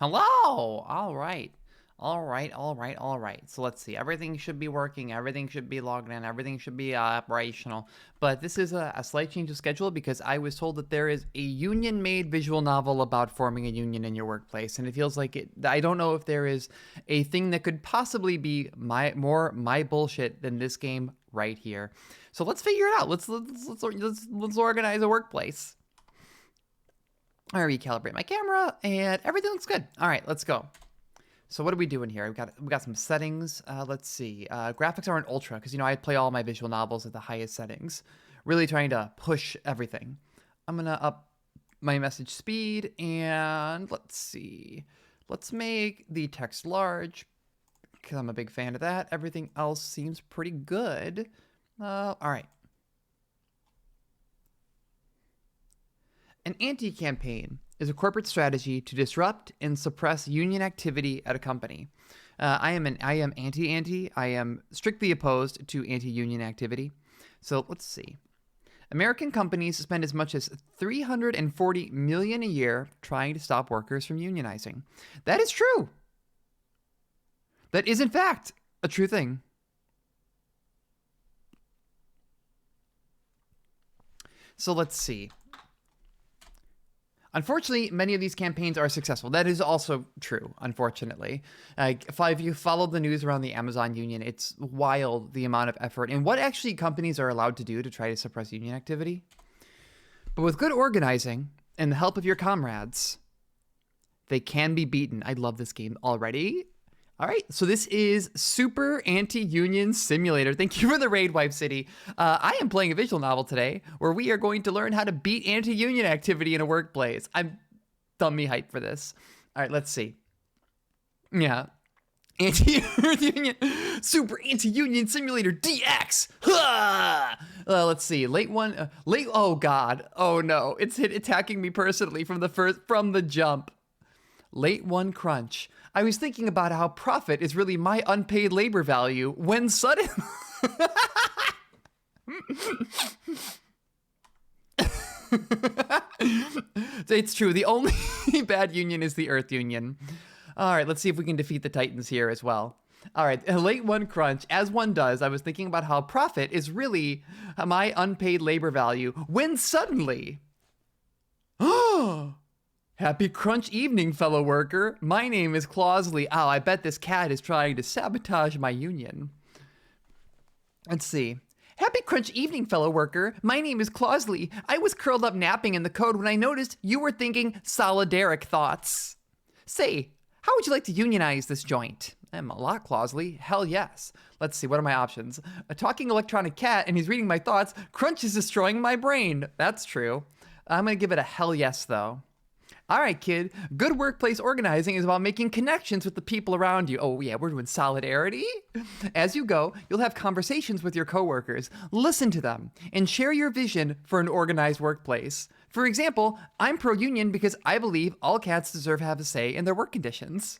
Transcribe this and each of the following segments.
Hello! All right. All right, all right, all right. So let's see. Everything should be working. Everything should be logged in. Everything should be operational. But this is a slight change of schedule because I was told that there is a union-made visual novel about forming a union in your workplace, and it feels like it. I don't know if there is a thing that could possibly be my bullshit than this game right here. So let's figure it out. Let's organize a workplace. I recalibrate my camera, and everything looks good. All right, let's go. So what are we doing here? We got some settings. Let's see. Graphics are in ultra because I play all my visual novels at the highest settings. Really trying to push everything. I'm gonna up my message speed and let's see. Let's make the text large because I'm a big fan of that. Everything else seems pretty good. All right. An anti-campaign is a corporate strategy to disrupt and suppress union activity at a company. I am anti-anti. I am strictly opposed to anti-union activity. So let's see. American companies spend as much as $340 million a year trying to stop workers from unionizing. That is true. That is in fact a true thing. So let's see. Unfortunately, many of these campaigns are successful. That is also true, unfortunately. If you follow the news around the Amazon union, it's wild the amount of effort and what actually companies are allowed to do to try to suppress union activity. But with good organizing and the help of your comrades, they can be beaten. I love this game already. All right, so this is Super Anti-Union Simulator. Thank you for the raid, Wife City. I am playing a visual novel today where we are going to learn how to beat anti-union activity in a workplace. I'm dummy hyped for this. All right, let's see. Yeah. Anti-union, Super Anti-Union Simulator DX. Let's see. Oh God. Oh no. It's attacking me personally from the jump. Late one crunch. I was thinking about how profit is really my unpaid labor value when suddenly. It's true. The only bad union is the Earth Union. All right, let's see if we can defeat the Titans here as well. All right, late one crunch. As one does, I was thinking about how profit is really my unpaid labor value when suddenly. Oh! Happy crunch evening, fellow worker. My name is Clausley. Oh, I bet this cat is trying to sabotage my union. Let's see. Happy crunch evening, fellow worker. My name is Clausley. I was curled up napping in the code when I noticed you were thinking solidaric thoughts. Say, how would you like to unionize this joint? I'm a lot, Clausley. Hell yes. Let's see, what are my options? A talking electronic cat and he's reading my thoughts. Crunch is destroying my brain. That's true. I'm gonna give it a hell yes, though. All right, kid. Good workplace organizing is about making connections with the people around you. Oh, yeah, we're doing solidarity. As you go, you'll have conversations with your coworkers, listen to them, and share your vision for an organized workplace. For example, I'm pro-union because I believe all cats deserve to have a say in their work conditions.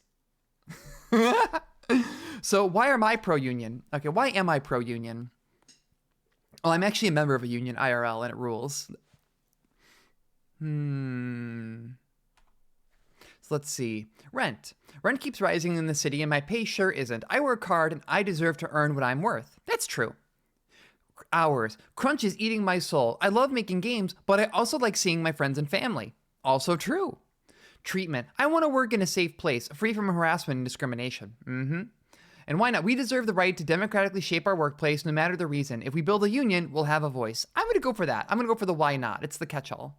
So why am I pro-union? Okay, why am I pro-union? Well, I'm actually a member of a union IRL, and it rules. Let's see. Rent. Rent keeps rising in the city and my pay sure isn't. I work hard and I deserve to earn what I'm worth. That's true. Hours. Crunch is eating my soul. I love making games, but I also like seeing my friends and family. Also true. Treatment. I want to work in a safe place, free from harassment and discrimination. And why not? We deserve the right to democratically shape our workplace no matter the reason. If we build a union, we'll have a voice. I'm going to go for that. I'm going to go for the why not. It's the catch-all.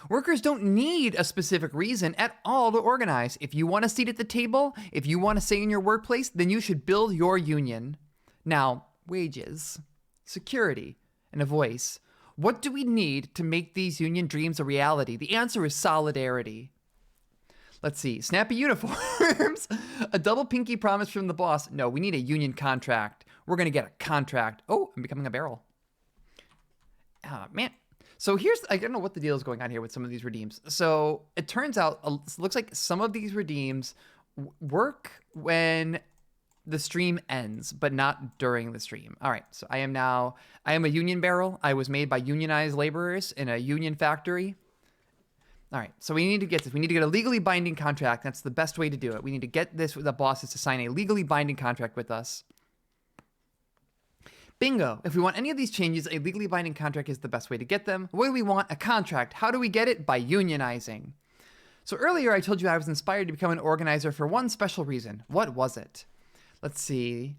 Workers don't need a specific reason at all to organize. If you want a seat at the table, if you want to say in your workplace, then you should build your union. Now, wages, security, and a voice. What do we need to make these union dreams a reality? The answer is solidarity. Let's see. Snappy uniforms. A double pinky promise from the boss. No, we need a union contract. We're going to get a contract. Oh, I'm becoming a barrel. Man. So I don't know what the deal is going on here with some of these redeems. So it turns out, it looks like some of these redeems work when the stream ends, but not during the stream. All right, so I am a union barrel. I was made by unionized laborers in a union factory. All right, so we need to get this. We need to get a legally binding contract. That's the best way to do it. We need to get this with the bosses to sign a legally binding contract with us. Bingo. If we want any of these changes, a legally binding contract is the best way to get them. What do we want? A contract. How do we get it? By unionizing. So earlier I told you I was inspired to become an organizer for one special reason. What was it? Let's see.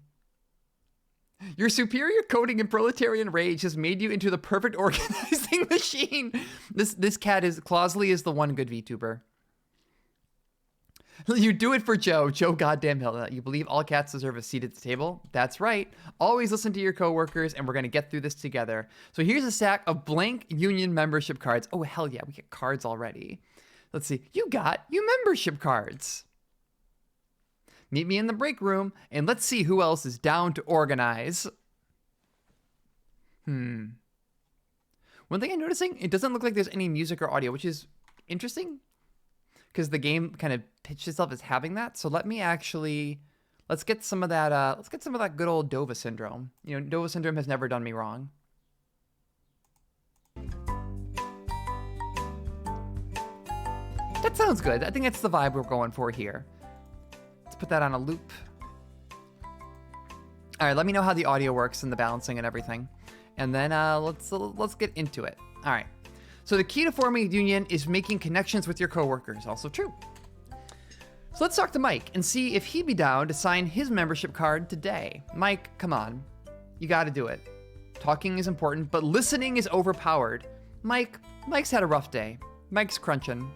Your superior coding and proletarian rage has made you into the perfect organizing machine. This cat is, Clausley is the one good VTuber. You do it for Joe goddamn Hill. You believe all cats deserve a seat at the table? That's right. Always listen to your coworkers, and we're going to get through this together. So here's a stack of blank union membership cards. Oh, hell yeah, we get cards already. Let's see. You membership cards. Meet me in the break room, and let's see who else is down to organize. One thing I'm noticing, it doesn't look like there's any music or audio, which is interesting, because the game kind of pitched itself as having that. So let me actually, let's get some of that good old Dova syndrome. You know, Dova syndrome has never done me wrong. That sounds good. I think that's the vibe we're going for here. Let's put that on a loop. All right, let me know how the audio works and the balancing and everything. And then let's get into it. All right. So the key to forming a union is making connections with your coworkers. Also true. So let's talk to Mike and see if he'd be down to sign his membership card today. Mike, come on. You got to do it. Talking is important, but listening is overpowered. Mike's had a rough day. Mike's crunching.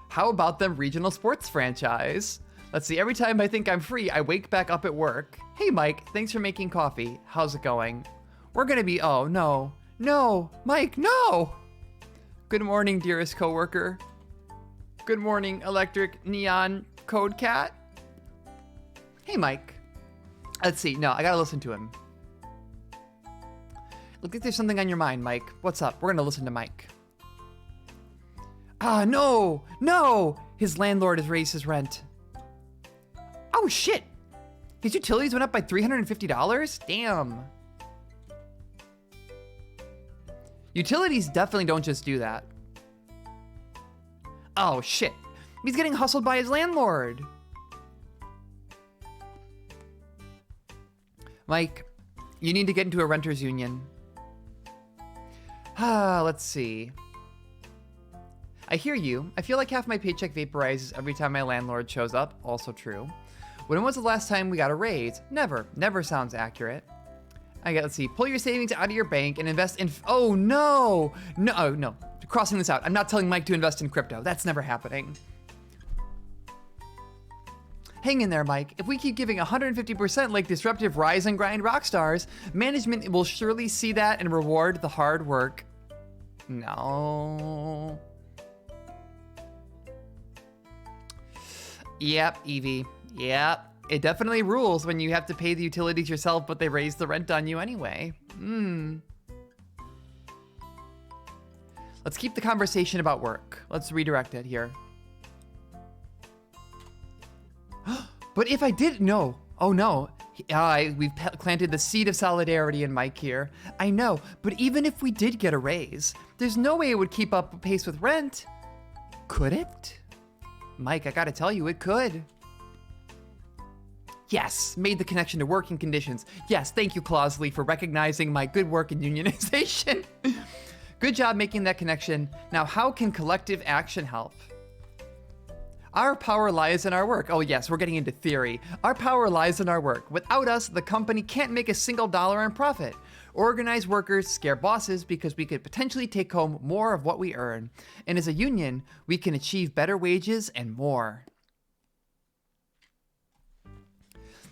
How about them regional sports franchise? Let's see, every time I think I'm free, I wake back up at work. Hey Mike, thanks for making coffee. How's it going? We're gonna be, oh no, Mike, no! Good morning, dearest coworker. Good morning, electric neon code cat. Hey Mike. Let's see, no, I gotta listen to him. Look like there's something on your mind, Mike. What's up? We're gonna listen to Mike. Ah, no! His landlord has raised his rent. Oh, shit! His utilities went up by $350? Damn. Utilities definitely don't just do that. Oh, shit. He's getting hustled by his landlord. Mike, you need to get into a renters union. Let's see. I hear you. I feel like half my paycheck vaporizes every time my landlord shows up. Also true. When was the last time we got a raise? Never. Never sounds accurate. Let's see. Pull your savings out of your bank and invest in... Oh, no. No. Crossing this out. I'm not telling Mike to invest in crypto. That's never happening. Hang in there, Mike. If we keep giving 150% like disruptive rise and grind rock stars, management will surely see that and reward the hard work. No. Yep, Evie. Yep. It definitely rules when you have to pay the utilities yourself, but they raise the rent on you anyway. Let's keep the conversation about work. Let's redirect it here. But if I did, no. Oh no. We've planted the seed of solidarity in Mike here. I know, but even if we did get a raise, there's no way it would keep up pace with rent. Could it? Mike, I gotta tell you, it could. Yes, made the connection to working conditions. Yes, thank you, Clausley, for recognizing my good work in unionization. Good job making that connection. Now, how can collective action help? Our power lies in our work. Oh yes, we're getting into theory. Our power lies in our work. Without us, the company can't make a single dollar in profit. Organized workers scare bosses because we could potentially take home more of what we earn. And as a union, we can achieve better wages and more.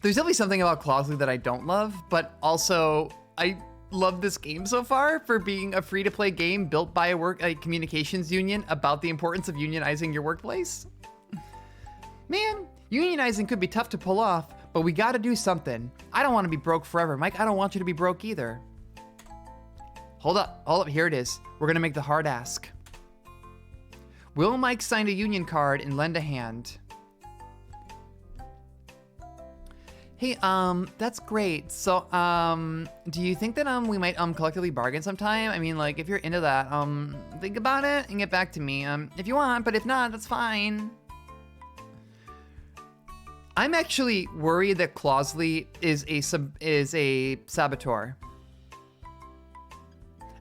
There's definitely something about Clausley that I don't love, but also I love this game so far for being a free-to-play game built by a communications union about the importance of unionizing your workplace. Man, unionizing could be tough to pull off, but we gotta do something. I don't want to be broke forever. Mike, I don't want you to be broke either. Hold up, here it is. We're gonna make the hard ask. Will Mike sign a union card and lend a hand? Hey, that's great. So, do you think that, we might, collectively bargain sometime? I mean, like, if you're into that, think about it and get back to me, if you want, but if not, that's fine. I'm actually worried that Clausley is a saboteur.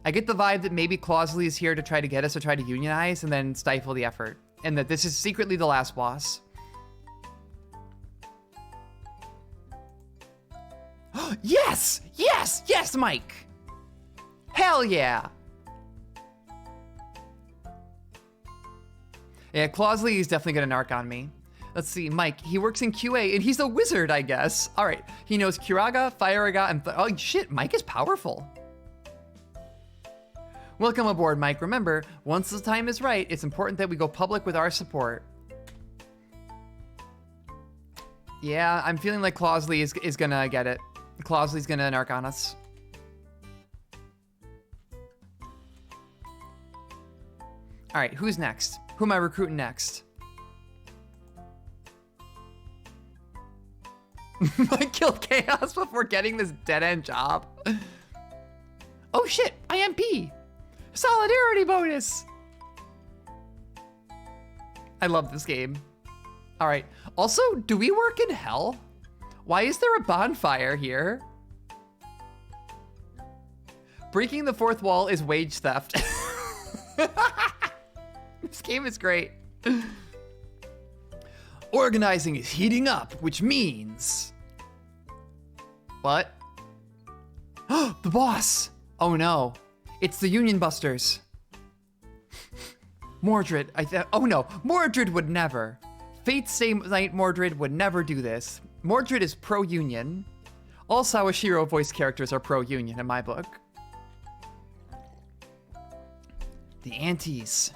I get the vibe that maybe Clausley is here to try to get us to try to unionize and then stifle the effort, and that this is secretly the last boss. Yes! Yes! Yes, Mike! Hell yeah! Yeah, Clausley is definitely gonna narc on me. Let's see, Mike, he works in QA and he's a wizard, I guess. All right, he knows Curaga, Fireaga, and oh shit, Mike is powerful. Welcome aboard, Mike. Remember, once the time is right, it's important that we go public with our support. Yeah, I'm feeling like Clausley is gonna get it. Clausley's gonna narc on us. All right, who's next? Who am I recruiting next? I killed Chaos before getting this dead-end job. Oh shit, IMP! Solidarity bonus! I love this game. All right, also, do we work in hell? Why is there a bonfire here? Breaking the fourth wall is wage theft. This game is great. Organizing is heating up, which means... What? The boss! Oh no, it's the Union Busters. Mordred, oh no, Mordred would never. Fate's same night Mordred would never do this. Mordred is pro-union. All Sawashiro voice characters are pro-union in my book. The antis.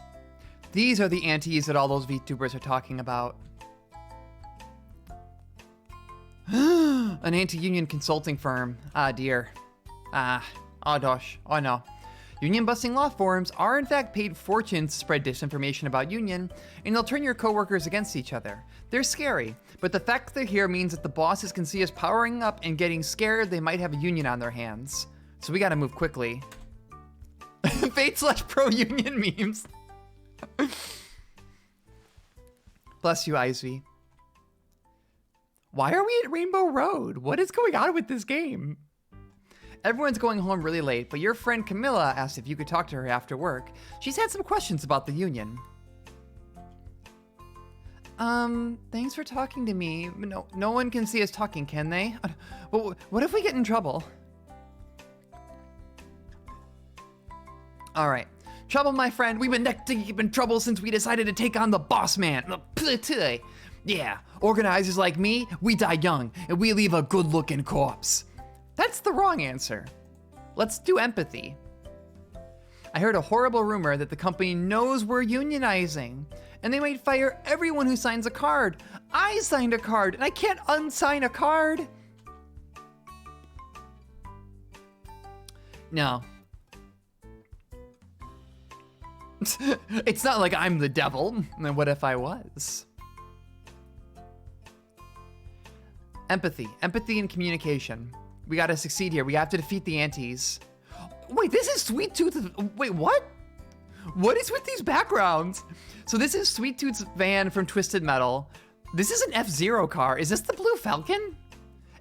These are the antis that all those VTubers are talking about. An anti-union consulting firm. Ah, dear. Oh gosh. Oh no. Union-busting law firms are in fact paid fortunes to spread disinformation about union, and they'll turn your coworkers against each other. They're scary, but the fact that they're here means that the bosses can see us powering up and getting scared they might have a union on their hands. So we gotta move quickly. Fate/pro-union memes. Bless you, Ivy. Why are we at Rainbow Road? What is going on with this game? Everyone's going home really late, but your friend Camilla asked if you could talk to her after work. She's had some questions about the union. Thanks for talking to me. No one can see us talking, can they? What if we get in trouble? All right. Trouble, my friend. We've been neck deep in trouble since we decided to take on the boss man. Yeah, organizers like me, we die young, and we leave a good-looking corpse. That's the wrong answer. Let's do empathy. I heard a horrible rumor that the company knows we're unionizing, and they might fire everyone who signs a card. I signed a card, and I can't unsign a card. No. It's not like I'm the devil. What if I was? Empathy and communication. We gotta succeed here. We have to defeat the antis. Wait, this is Sweet Tooth. Wait, what? What is with these backgrounds? So this is Sweet Tooth's van from Twisted Metal. This is an F-Zero car. Is this the Blue Falcon?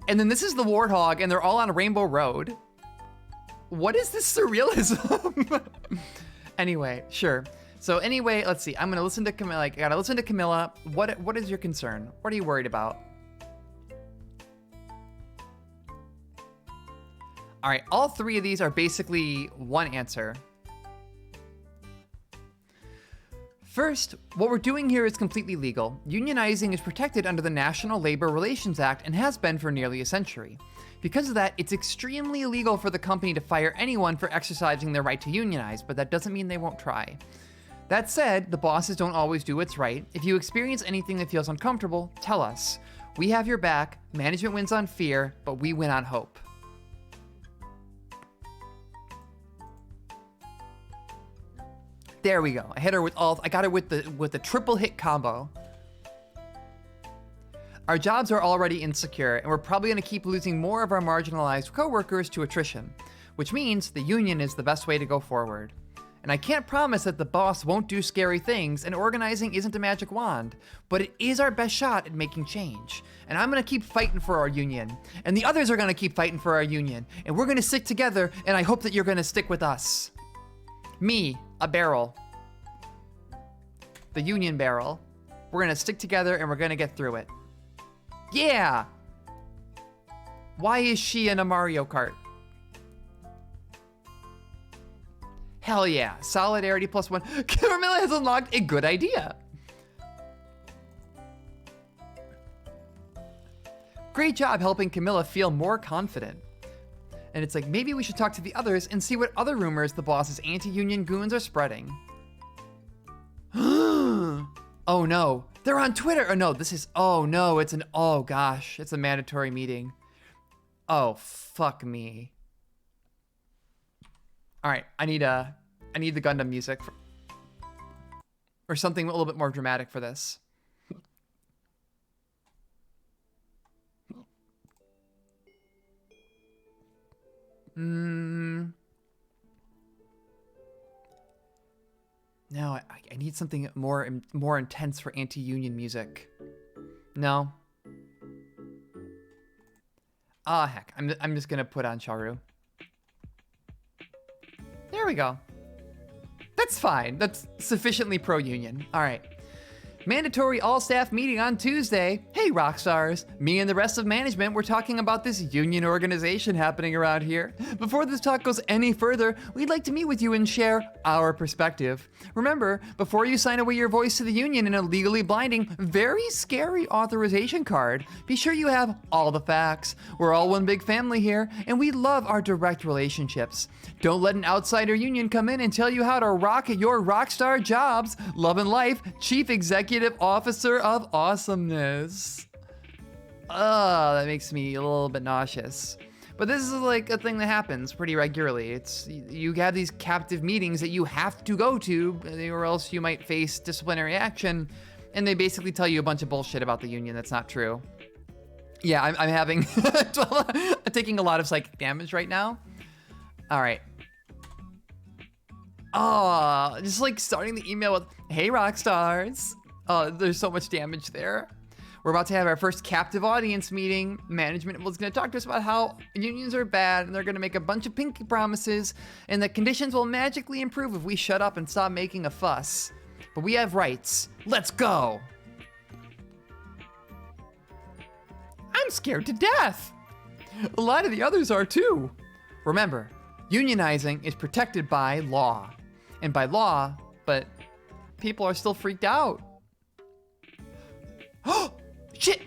And then this is the Warthog, and they're all on Rainbow Road. What is this surrealism? Anyway, sure. So anyway, let's see. I'm gonna listen to Camilla. I gotta listen to Camilla. What is your concern? What are you worried about? All right, all three of these are basically one answer. First, what we're doing here is completely legal. Unionizing is protected under the National Labor Relations Act and has been for nearly a century. Because of that, it's extremely illegal for the company to fire anyone for exercising their right to unionize, but that doesn't mean they won't try. That said, the bosses don't always do what's right. If you experience anything that feels uncomfortable, tell us. We have your back. Management wins on fear, but we win on hope. There we go. I hit her with all. I got her with the triple hit combo. Our jobs are already insecure, and we're probably going to keep losing more of our marginalized coworkers to attrition, which means the union is the best way to go forward. And I can't promise that the boss won't do scary things, and organizing isn't a magic wand, but it is our best shot at making change. And I'm gonna keep fighting for our union, and the others are gonna keep fighting for our union, and we're gonna stick together, and I hope that you're gonna stick with us. Me, a barrel. The union barrel. We're gonna stick together, and we're gonna get through it. Yeah! Why is she in a Mario Kart? Hell yeah, solidarity +1. Camilla has unlocked a good idea. Great job helping Camilla feel more confident. And it's like, maybe we should talk to the others and see what other rumors the boss's anti-union goons are spreading. Oh no, they're on Twitter. Oh no, oh gosh, it's a mandatory meeting. Oh, fuck me. All right, I need the Gundam music or something a little bit more dramatic for this. No, I need something more intense for anti-union music. No. Ah, heck, I'm just gonna put on Charu. There we go. That's fine. That's sufficiently pro-union. All right. Mandatory all-staff meeting on Tuesday. Hey, rock stars. Me and the rest of management were talking about this union organization happening around here. Before this talk goes any further, we'd like to meet with you and share our perspective. Remember, before you sign away your voice to the union in a legally blinding, very scary authorization card, be sure you have all the facts. We're all one big family here, and we love our direct relationships. Don't let an outsider union come in and tell you how to rock at your rock star jobs. Love and Life, Chief Executive Officer of Awesomeness. That makes me a little bit nauseous. But this is like a thing that happens pretty regularly. You have these captive meetings that you have to go to, or else you might face disciplinary action, and they basically tell you a bunch of bullshit about the union that's not true. Yeah, I'm having, I'm taking a lot of psychic damage right now. All right. Oh, just like starting the email with, hey, rock stars. Oh, there's so much damage there. We're about to have our first captive audience meeting. Management was going to talk to us about how unions are bad, and they're going to make a bunch of pinky promises, and that conditions will magically improve if we shut up and stop making a fuss. But we have rights. Let's go. I'm scared to death. A lot of the others are too. Remember, unionizing is protected by law. And by law, but people are still freaked out. Oh, shit,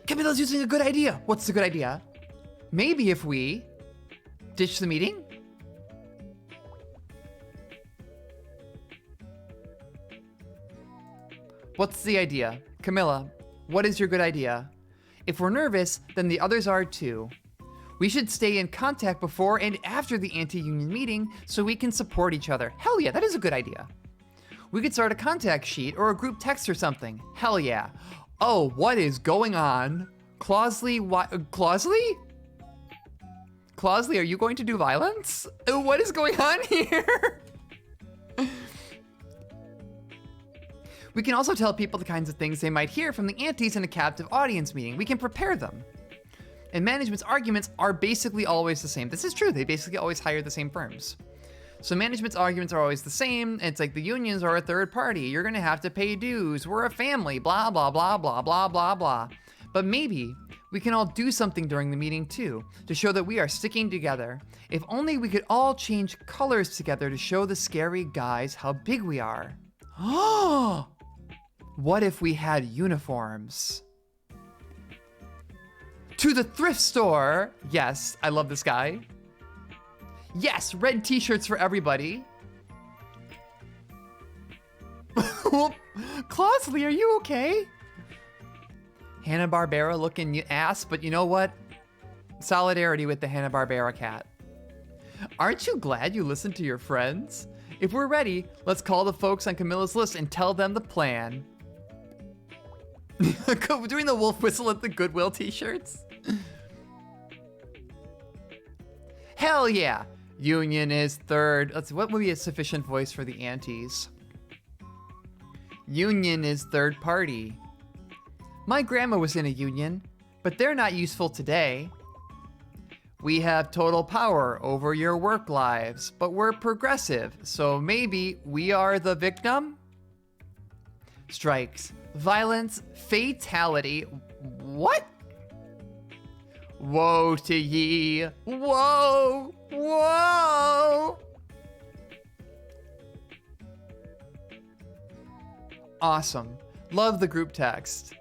Camilla's using a good idea. What's the good idea? Maybe if we ditch the meeting? What's the idea? Camilla, what is your good idea? If we're nervous, then the others are too. We should stay in contact before and after the anti-union meeting so we can support each other. Hell yeah, that is a good idea. We could start a contact sheet or a group text or something. Hell yeah. Oh, what is going on? Clausley, Clausley? Clausley, are you going to do violence? What is going on here? We can also tell people the kinds of things they might hear from the antis in a captive audience meeting. We can prepare them. And management's arguments are basically always the same. This is true. They basically always hire the same firms. So management's arguments are always the same. It's like the unions are a third party. You're going to have to pay dues. We're a family. Blah, blah, blah, blah, blah, blah, blah. But maybe we can all do something during the meeting too to show that we are sticking together. If only we could all change colors together to show the scary guys how big we are. Oh! What if we had uniforms? To the thrift store. Yes, I love this guy. Yes, red t-shirts for everybody. Clausley, are you okay? Hanna-Barbera looking ass, but you know what? Solidarity with the Hanna-Barbera cat. Aren't you glad you listened to your friends? If we're ready, let's call the folks on Camilla's list and tell them the plan. Doing the wolf whistle at the Goodwill t-shirts. Hell yeah. Union is third. Let's see, what would be a sufficient voice for the antis? Union is third party. My grandma was in a union, but they're not useful today. We have total power over your work lives, but we're progressive, so maybe we are the victim? Strikes, violence, fatality. What? Woe to ye. Whoa! Whoa! Awesome. Love the group text.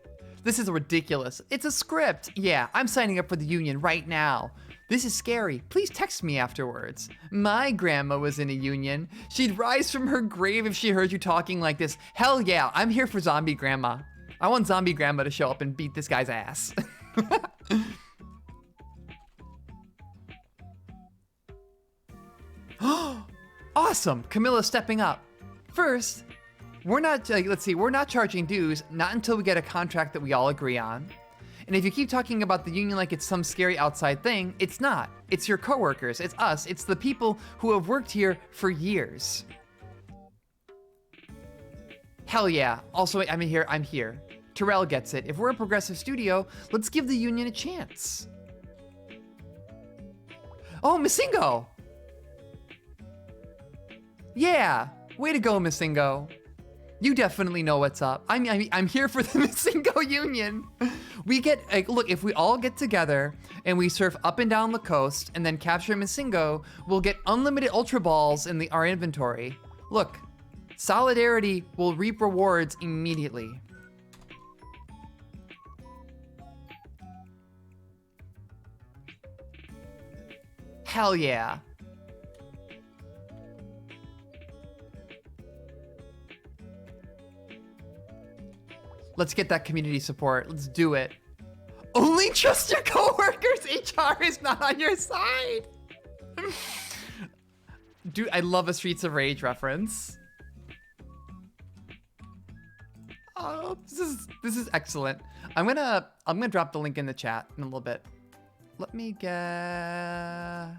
This is ridiculous. It's a script. Yeah, I'm signing up for the union right now. This is scary. Please text me afterwards. My grandma was in a union. She'd rise from her grave if she heard you talking like this. Hell yeah, I'm here for zombie grandma. I want zombie grandma to show up and beat this guy's ass. Awesome, Camilla stepping up. First, we're not charging dues, not until we get a contract that we all agree on. And if you keep talking about the union like it's some scary outside thing, it's not. It's your coworkers, it's us, it's the people who have worked here for years. Hell yeah, also I'm here. Terrell gets it. If we're a progressive studio, let's give the union a chance. Oh, Missingo! Yeah, way to go, Missingo. You definitely know what's up. I'm here for the Missingo Union. We get, look, if we all get together and we surf up and down the coast and then capture Missingo, we'll get unlimited Ultra Balls in our inventory. Look, solidarity will reap rewards immediately. Hell yeah. Let's get that community support. Let's do it. Only trust your coworkers. HR is not on your side. Dude, I love a Streets of Rage reference. Oh, this is excellent. I'm gonna drop the link in the chat in a little bit. Let me get.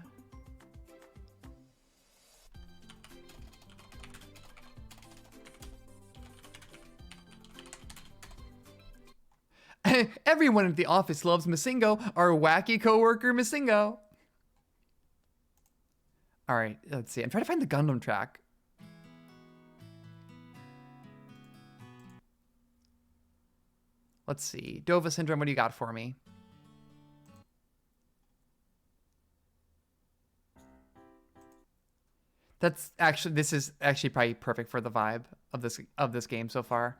Everyone at the office loves Missingo, our wacky coworker Missingo. All right, let's see. I'm trying to find the Gundam track. Let's see. Dova Syndrome, what do you got for me? This is actually probably perfect for the vibe of this game so far.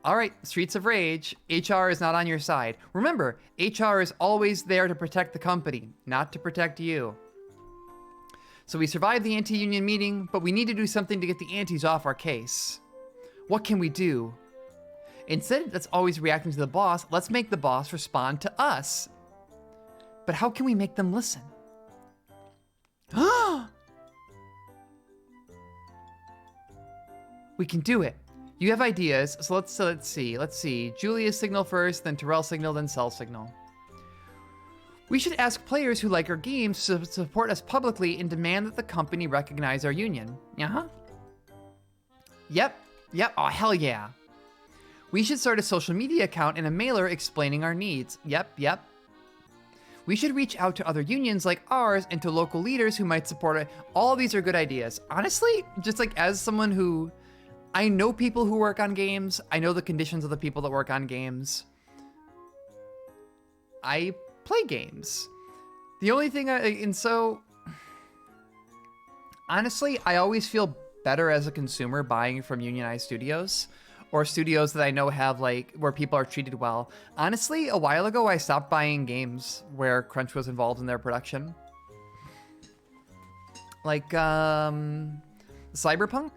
All right, Streets of Rage, HR is not on your side. Remember, HR is always there to protect the company, not to protect you. So we survived the anti-union meeting, but we need to do something to get the antis off our case. What can we do? Instead of always reacting to the boss, let's make the boss respond to us. But how can we make them listen? We can do it. You have ideas, so let's see. Julia signal first, then Terrell signal, then Cell signal. We should ask players who like our games to support us publicly and demand that the company recognize our union. Uh-huh. Yep, oh hell yeah. We should start a social media account and a mailer explaining our needs. Yep. We should reach out to other unions like ours and to local leaders who might support it. All of these are good ideas. Honestly, just like as someone who, I know people who work on games. I know the conditions of the people that work on games. I play games. The only thing honestly, I always feel better as a consumer buying from Unionize studios or studios that I know have where people are treated well. Honestly, a while ago, I stopped buying games where crunch was involved in their production. Like, Cyberpunk?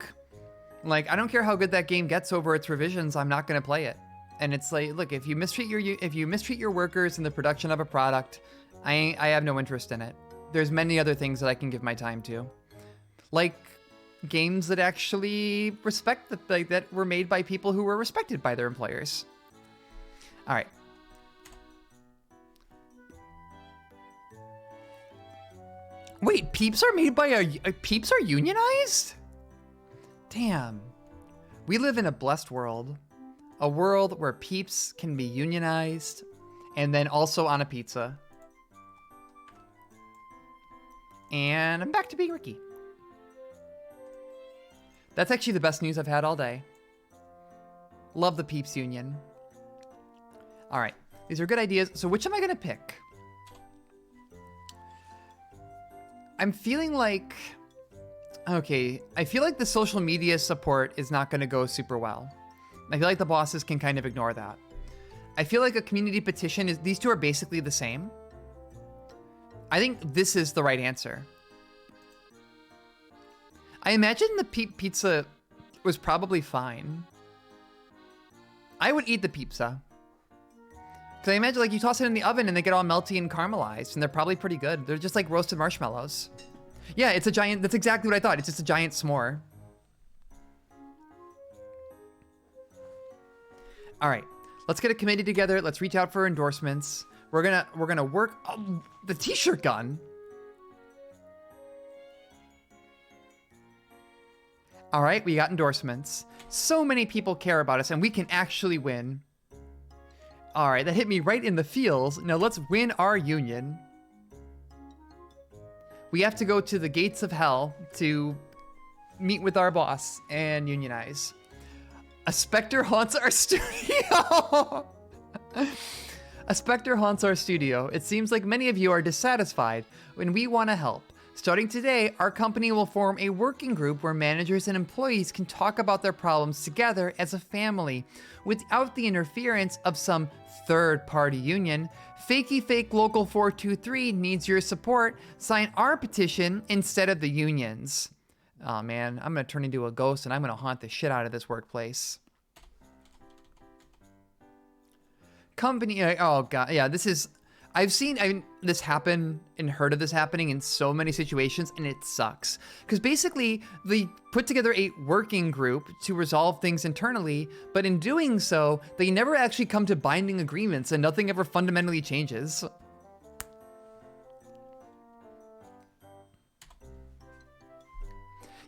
I don't care how good that game gets over its revisions, I'm not gonna play it. And it's like, look, if you mistreat your workers in the production of a product, I have no interest in it. There's many other things that I can give my time to. Like games that actually respect that were made by people who were respected by their employers. All right. Wait, Peeps are made by Peeps are unionized? Damn. We live in a blessed world. A world where Peeps can be unionized and then also on a pizza. And I'm back to being Ricky. That's actually the best news I've had all day. Love the Peeps Union. All right, these are good ideas. So which am I gonna pick? I'm feeling like, okay, I feel like the social media support is not gonna go super well. I feel like the bosses can kind of ignore that. I feel like a community petition is, these two are basically the same. I think this is the right answer. I imagine the pizza was probably fine. I would eat the pizza. Because I imagine like you toss it in the oven and they get all melty and caramelized and they're probably pretty good. They're just like roasted marshmallows. Yeah, it's a giant, that's exactly what I thought. It's just a giant s'more. All right, let's get a committee together. Let's reach out for endorsements. We're gonna work the t-shirt gun. All right, we got endorsements. So many people care about us and we can actually win. All right, that hit me right in the feels. Now let's win our union. We have to go to the gates of hell to meet with our boss and unionize. A specter haunts our studio. A specter haunts our studio. It seems like many of you are dissatisfied when we want to help. Starting today, our company will form a working group where managers and employees can talk about their problems together as a family without the interference of some third-party union. Fakey Fake Local 423 needs your support. Sign our petition instead of the union's. Oh man, I'm gonna turn into a ghost and I'm gonna haunt the shit out of this workplace. Company, oh god, yeah, this is, I've seen this happen and heard of this happening in so many situations, and it sucks. Because basically, they put together a working group to resolve things internally, but in doing so, they never actually come to binding agreements and nothing ever fundamentally changes.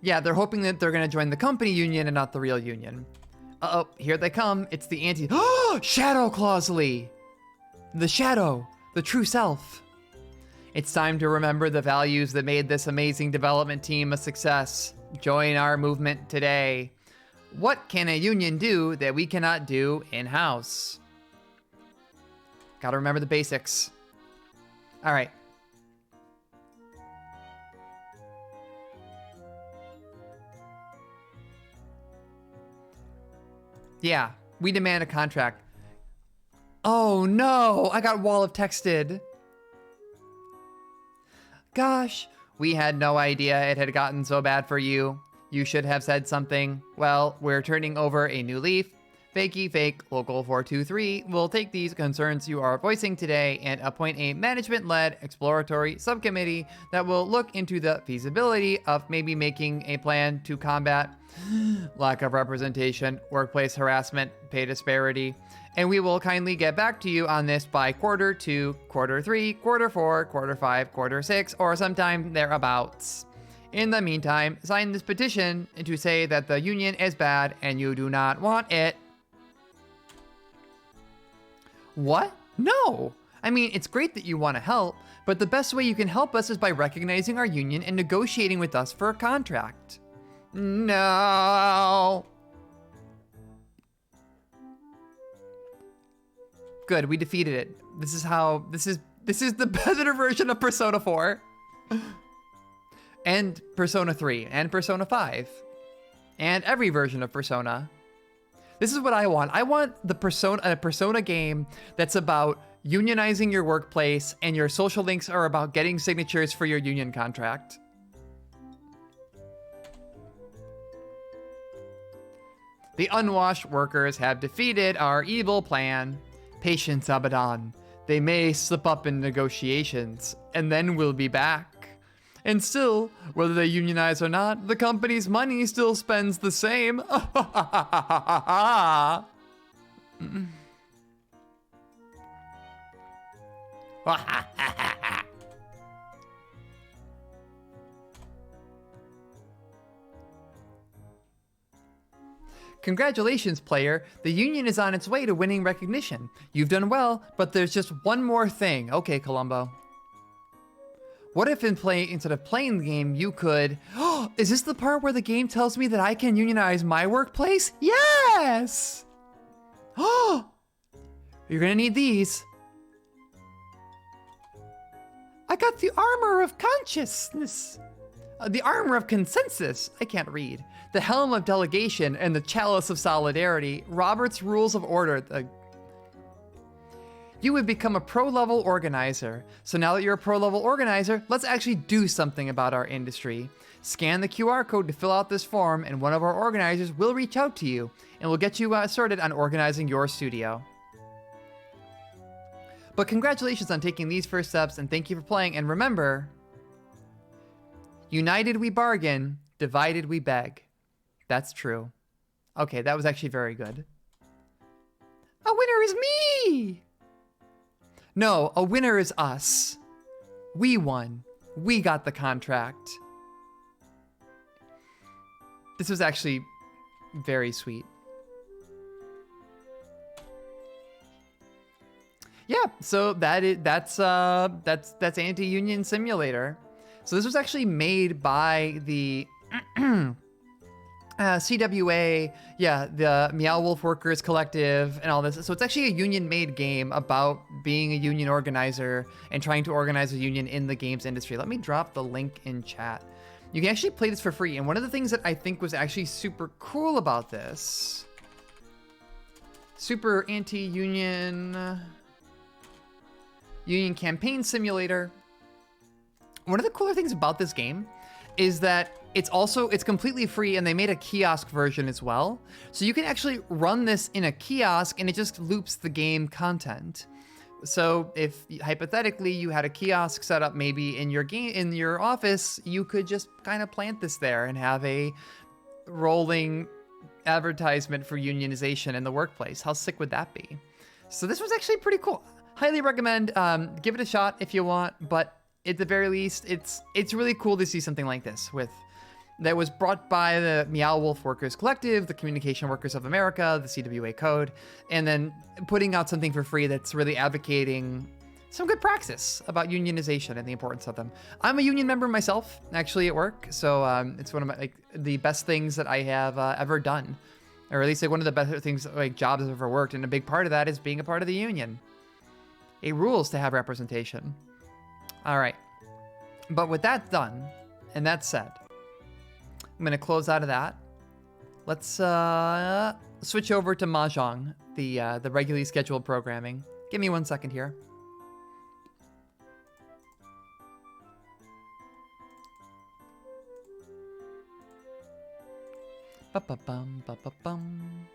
Yeah, they're hoping that they're gonna join the company union and not the real union. Uh-oh, here they come. It's the Shadow Clausley! The Shadow, the true self. It's time to remember the values that made this amazing development team a success. Join our movement today. What can a union do that we cannot do in-house? Gotta remember the basics. All right. Yeah, we demand a contract. Oh no, I got wall of texted. Gosh, we had no idea it had gotten so bad for you. You should have said something. Well, we're turning over a new leaf. Fakey Fake Local 423 will take these concerns you are voicing today and appoint a management-led exploratory subcommittee that will look into the feasibility of maybe making a plan to combat lack of representation, workplace harassment, pay disparity, and we will kindly get back to you on this by quarter 2, quarter 3, quarter 4, quarter 5, quarter 6, or sometime thereabouts. In the meantime, sign this petition to say that the union is bad and you do not want it. What? No! I mean, it's great that you want to help, but the best way you can help us is by recognizing our union and negotiating with us for a contract. No! Good, we defeated it. This is the better version of Persona 4. And Persona 3, and Persona 5. And every version of Persona. This is what I want. I want a Persona game that's about unionizing your workplace, and your social links are about getting signatures for your union contract. The unwashed workers have defeated our evil plan. Patience, Abaddon. They may slip up in negotiations, and then we'll be back. And still, whether they unionize or not, the company's money still spends the same. Congratulations, player. The union is on its way to winning recognition. You've done well, but there's just one more thing. Okay, Columbo. What if instead of playing the game, you could... Oh, is this the part where the game tells me that I can unionize my workplace? Yes! Oh! You're gonna need these. I got the armor of consciousness. The armor of consensus. I can't read. The helm of delegation and the chalice of solidarity. Robert's rules of order. You would become a pro-level organizer. So now that you're a pro-level organizer, let's actually do something about our industry. Scan the QR code to fill out this form, and one of our organizers will reach out to you, and we'll get you started on organizing your studio. But congratulations on taking these first steps, and thank you for playing. And remember, united we bargain, divided we beg. That's true. Okay, that was actually very good. A winner is me! No, a winner is us. We won. We got the contract. This was actually very sweet. Yeah, so that's Anti-Union Simulator. So this was actually made by the CWA, yeah, the Meow Wolf Workers Collective and all this. So it's actually a union-made game about being a union organizer and trying to organize a union in the games industry. Let me drop the link in chat. You can actually play this for free. And one of the things that I think was actually super cool about this, super anti-union union campaign simulator. One of the cooler things about this game is that it's completely free, and they made a kiosk version as well. So you can actually run this in a kiosk and it just loops the game content. So if hypothetically you had a kiosk set up maybe in your office, you could just kind of plant this there and have a rolling advertisement for unionization in the workplace. How sick would that be? So this was actually pretty cool. Highly recommend, give it a shot if you want, but at the very least, it's really cool to see something like this that was brought by the Meow Wolf Workers Collective, the Communication Workers of America, the CWA Code, and then putting out something for free that's really advocating some good praxis about unionization and the importance of them. I'm a union member myself, actually, at work, so it's one of my the best things that I have ever done, or at least one of the best things, jobs I've ever worked, and a big part of that is being a part of the union. It rules to have representation. All right, but with that done, and that said, I'm gonna close out of that. Let's switch over to Mahjong, the regularly scheduled programming. Give me 1 second here. Ba-ba-bum, ba-ba-bum.